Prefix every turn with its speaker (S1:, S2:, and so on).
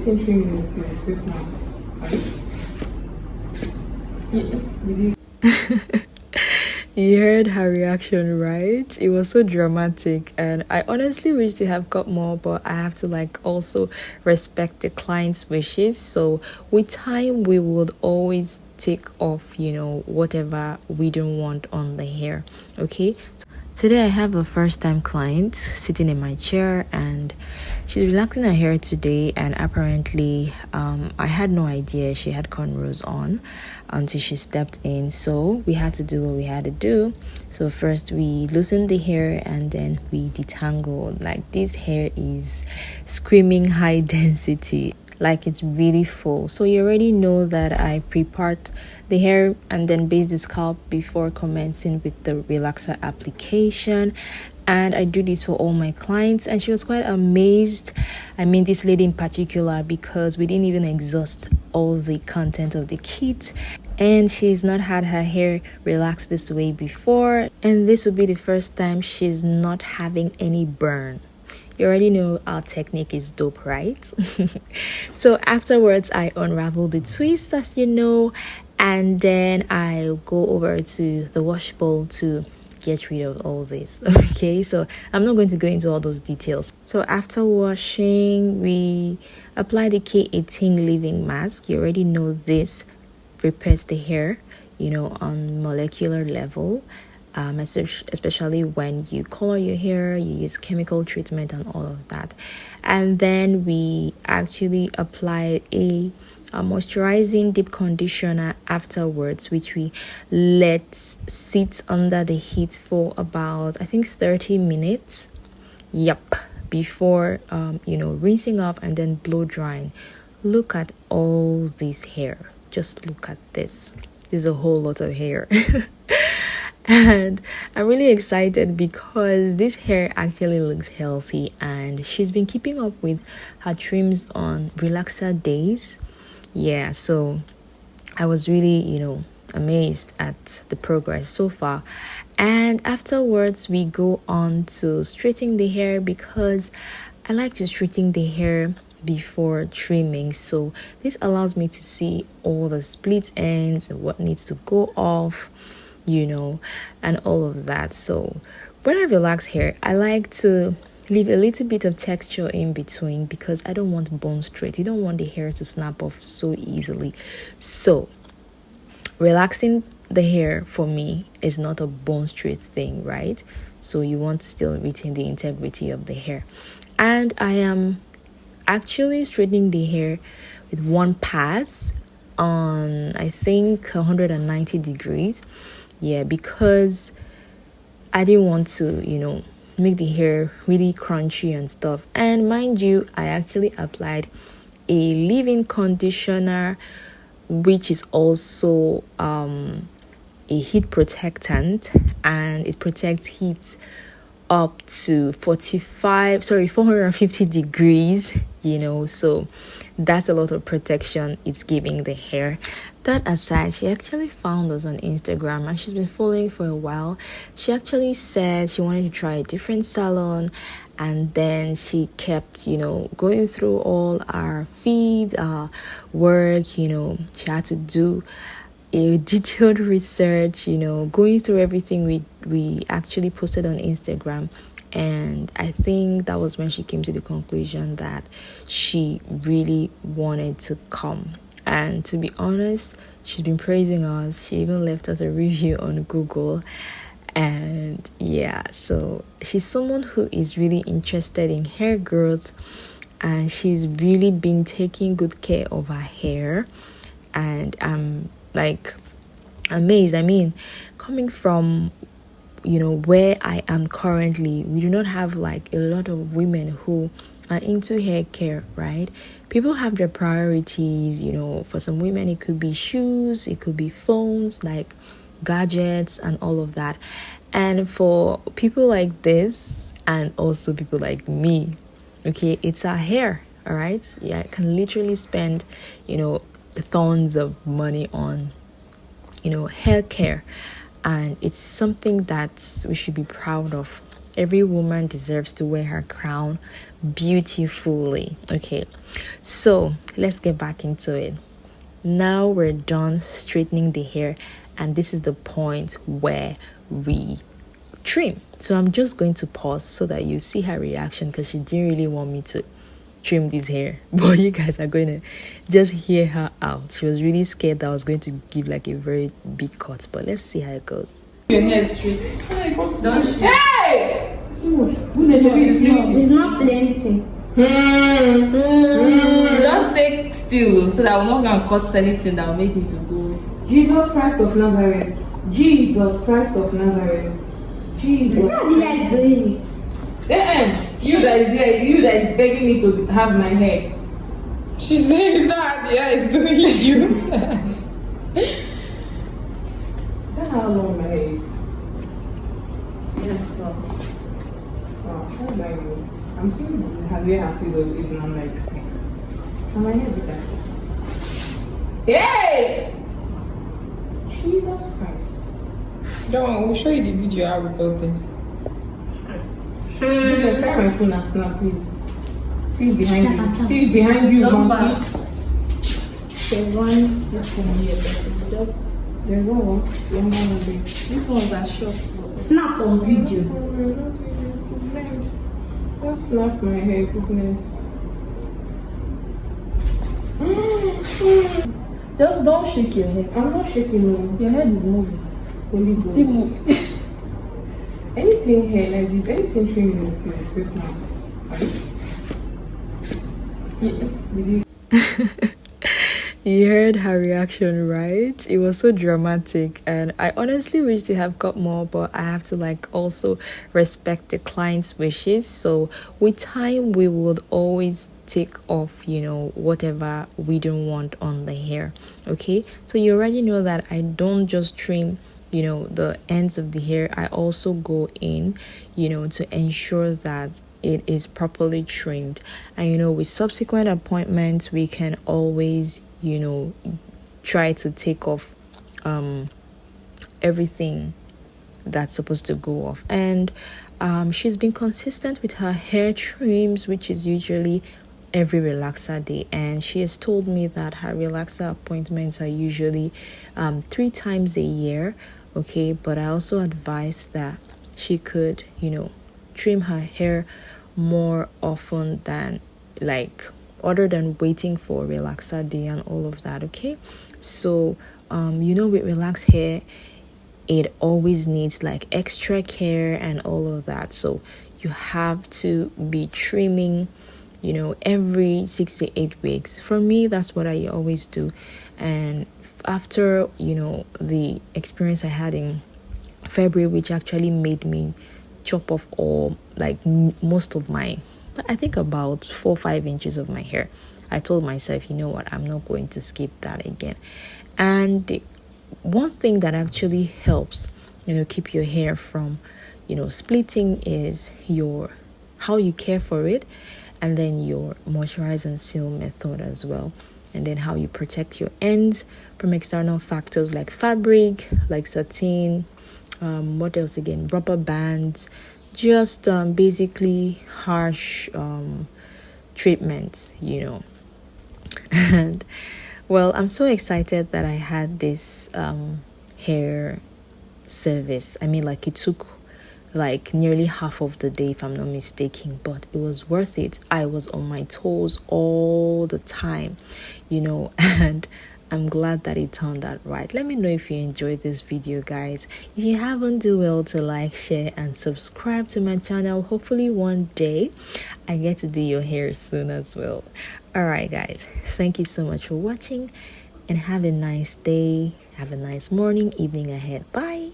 S1: within 3 minutes like this now. Right?
S2: You heard her reaction, right? It was so dramatic, and I honestly wish to have got more, but I have to also respect the client's wishes. So with time, we would always take off, whatever we don't want on the hair. Okay. Today I have a first time client sitting in my chair, and she's relaxing her hair today, and apparently I had no idea she had cornrows on until she stepped in. So we had to do what we had to do. So first we loosened the hair and then we detangled. Like, this hair is screaming high density, like it's really full. So you already know that I pre-part the hair and then base the scalp before commencing with the relaxer application. And I do this for all my clients, and she was quite amazed. I mean, this lady in particular, because we didn't even exhaust all the content of the kit, and she's not had her hair relaxed this way before, and this will be the first time she's not having any burn. You already know our technique is dope, right? So afterwards, I unravel the twist, as you know, and then I go over to the wash bowl to get rid of all this. Okay, so I'm not going to go into all those details. So after washing, we apply the K18 leave-in mask. You already know this repairs the hair, on molecular level. Especially when you color your hair, you use chemical treatment and all of that. And then we actually apply a moisturizing deep conditioner afterwards, which we let sit under the heat for about, I think, 30 minutes. Yep, before rinsing off and then blow drying. Look at all this hair. Just look at this. There's a whole lot of hair. And I'm really excited because this hair actually looks healthy, and she's been keeping up with her trims on relaxer days. Yeah, so I was really, amazed at the progress so far. And afterwards, we go on to straightening the hair, because I like to straighten the hair before trimming. So this allows me to see all the split ends and what needs to go off, and all of that. So when I relax hair, I like to leave a little bit of texture in between, because I don't want bone straight. You don't want the hair to snap off so easily. So relaxing the hair for me is not a bone straight thing, right? So you want to still retain the integrity of the hair. And I am actually straightening the hair with one pass on, I think, 190 degrees. Yeah, because I didn't want to, make the hair really crunchy and stuff. And mind you, I actually applied a leave-in conditioner, which is also a heat protectant, and it protects heat up to 450 degrees, so that's a lot of protection it's giving the hair. That aside, she actually found us on Instagram, and she's been following for a while. She actually said she wanted to try a different salon, and then she kept, going through all our feed, work. She had to do a detailed research, going through everything we actually posted on Instagram. And I think that was when she came to the conclusion that she really wanted to come. And to be honest, she's been praising us. She even left us a review on Google. And yeah, so she's someone who is really interested in hair growth, and she's really been taking good care of her hair. And I'm amazed. I mean, coming from where I am currently, we do not have a lot of women who are into hair care, right? People have their priorities. For some women it could be shoes, it could be phones, like gadgets and all of that. And for people like this, and also people like me, okay, it's our hair. All right, yeah, I can literally spend tons of money on hair care, and it's something that we should be proud of. every woman deserves to wear her crown beautifully. Okay, so let's get back into it. Now we're done straightening the hair, and this is the point where we trim. So I'm just going to pause so that you see her reaction, because she didn't really want me to trim this hair, but you guys are going to just hear her out. She was really scared that I was going to give like a very big cut, but let's see how it goes.
S1: Your hair straight. Don't she?
S3: Hey!
S1: It's not plenty.
S3: Just stay still so that I'm not gonna cut anything that will make me to go.
S1: Jesus Christ of Nazareth. Jesus Christ of Nazareth. Jesus.
S4: What are you guys doing?
S1: You that is here, you that is begging me to have my hair.
S3: She said that yeah, it's doing you.
S1: That's how long my hair is.
S3: Yes, sir.
S1: Wow, how do I know? I'm seeing have you have seen those and I'm like, so my hair be that. Hey! Jesus Christ.
S3: Don't we'll show you the video how we got this.
S1: Please try my phone and snap, please. See behind you. See behind you, monkey.
S4: There's one, this one here, but just
S1: There's one more. One more big.
S3: These ones are short.
S4: snap on video.
S1: Just snap my hair, goodness.
S3: Just don't shake your head.
S1: I'm not shaking no.
S3: Your head is moving.
S1: Only
S3: It's
S1: go.
S3: still moving.
S1: Anything here like this, anything trimming is good. Christmas. Right? Did you?
S2: You heard her reaction, right? It was so dramatic, and I honestly wish to have got more, but I have to like also respect the client's wishes. So with time, we would always take off, whatever we don't want on the hair. Okay, so you already know that I don't just trim the ends of the hair. I also go in to ensure that it is properly trimmed, and with subsequent appointments we can always try to take off everything that's supposed to go off. And she's been consistent with her hair trims, which is usually every relaxer day, and she has told me that her relaxer appointments are usually 3 times a year. Okay, but I also advise that she could trim her hair more often than other than waiting for relaxer day and all of that. Okay, so with relaxed hair, it always needs like extra care and all of that, so you have to be trimming every 6 to 8 weeks. For me, that's what I always do. And after the experience I had in February, which actually made me chop off all most of my, I think about 4 or 5 inches of my hair, I told myself, you know what, I'm not going to skip that again. And one thing that actually helps keep your hair from splitting is how you care for it, and then your moisturize and seal method as well, and then how you protect your ends from external factors like fabric, like satin, what else again, rubber bands, just basically harsh treatments. And well, I'm so excited that I had this hair service. I mean, it took nearly half of the day, if I'm not mistaken, but it was worth it. I was on my toes all the time, and I'm glad that it turned out right. Let me know if you enjoyed this video, guys. If you haven't, do well to like, share, and subscribe to my channel. Hopefully one day I get to do your hair soon as well. Alright guys, thank you so much for watching, and have a nice day, have a nice morning, evening ahead. Bye.